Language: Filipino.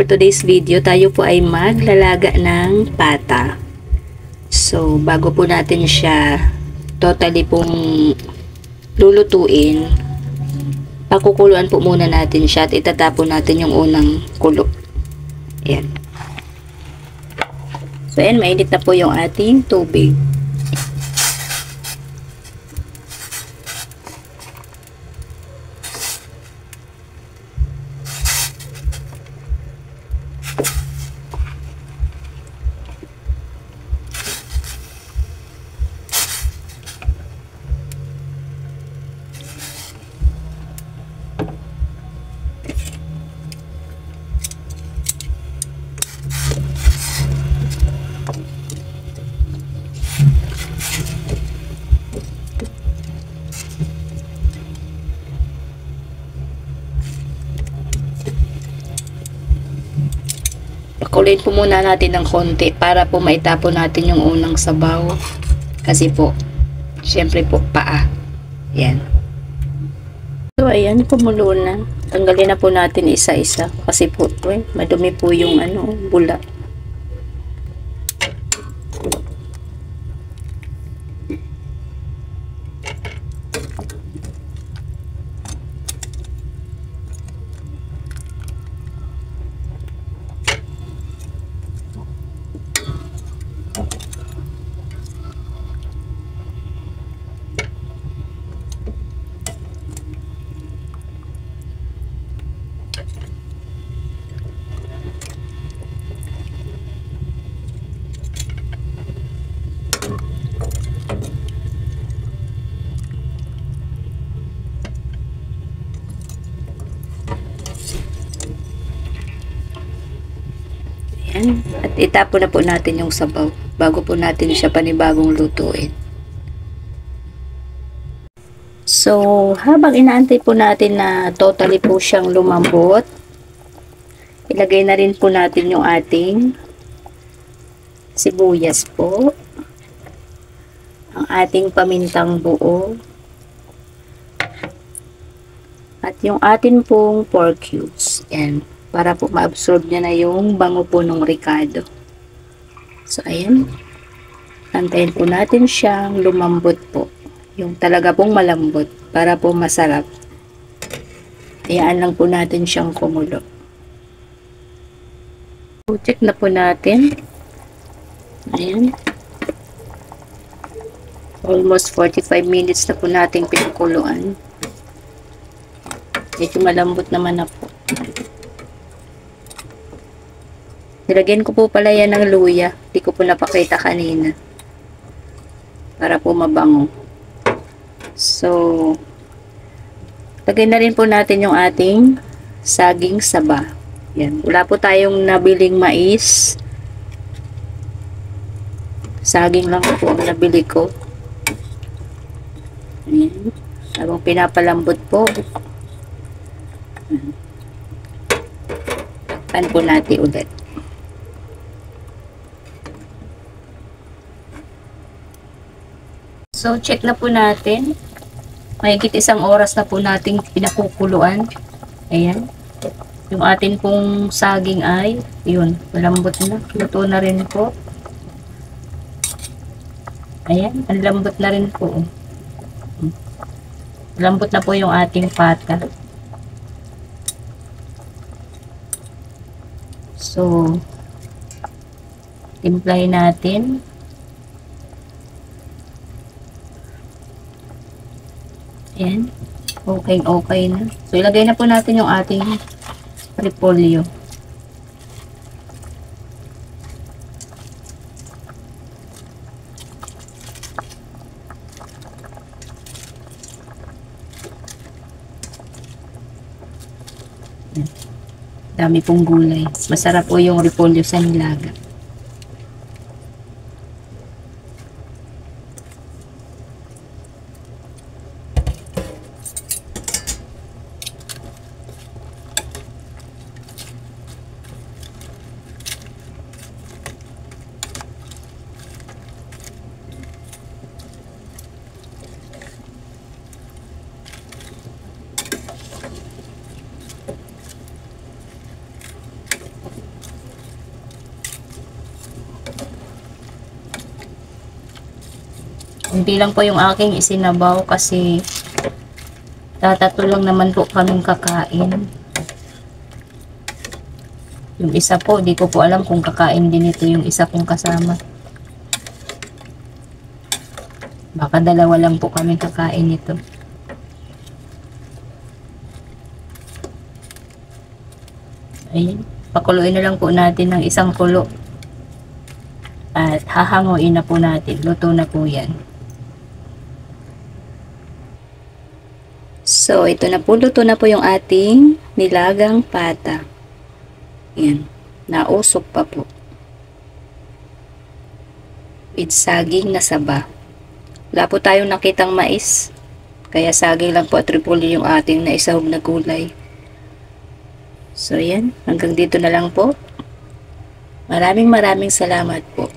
for today's video, tayo po ay maglalaga ng pata. So, bago po natin siya totally pong lulutuin, pakukuluan po muna natin siya at itatapon natin yung unang kulo. Ayan. So, ayan, mainit na po yung ating tubig. Pakuluin po muna natin ng konti para po maitapon natin yung unang sabaw. Kasi po, syempre po, paa. Yan. So, ayan, kumulo na. Tanggalin na po natin isa-isa. Kasi po, madumi po yung bula. At itapon na po natin yung sabaw bago po natin siya panibagong lutuin. So, habang inaantay po natin na totally po siyang lumambot, ilagay na rin po natin yung ating sibuyas po, ang ating pamintang buo, at yung atin pong pork cubes. Yan. Para po ma-absorb niya na yung bango po ng ricado. So, ayan. Antayin po natin siyang lumambot po. Yung talaga pong malambot. Para po masarap. Hayaan lang po natin siyang kumulo. So, check na po natin. Ayan. Almost 45 minutes na po natin pinakuluan. Medyo malambot naman na po. Nilagyan ko po pala yan ng luya. Hindi ko po napakita kanina. Para po mabango. So, lagyan na rin po natin yung ating saging saba. Yan. Wala po tayong nabiling mais. Saging lang po ang nabili ko. Yan. Habang pinapalambot po. Takpan po natin ulit. So, check na po natin. Mahigit 1 oras na po nating pinakukuluan. Ayan. Yung atin pong saging ay, yun, malambot na. Luto na rin po. Ayan, ang lambot na rin po. Lambot na po yung ating pata. So, timplahin natin. Ayan. Okay na. So, ilagay na po natin yung ating repolyo. Ayan. Dami pong gulay. Masarap po yung repolyo sa nilaga. Hindi lang po yung aking isinabaw kasi tatatlo lang naman po kaming kakain. Yung isa po, di ko po alam kung kakain din ito yung isa kong kasama. Baka dalawa lang po kaming kakain ito. Ayan. Pakuluin na lang po natin ng isang kulo. At hahanguin na po natin. Luto na po yan. So, ito na po. Luto na po yung ating nilagang pata. Ayan. Nausok pa po. With saging na saba. Wala po tayong nakitang mais. Kaya saging lang po at repolyo yung ating naisahog na gulay. So, yan. Hanggang dito na lang po. Maraming salamat po.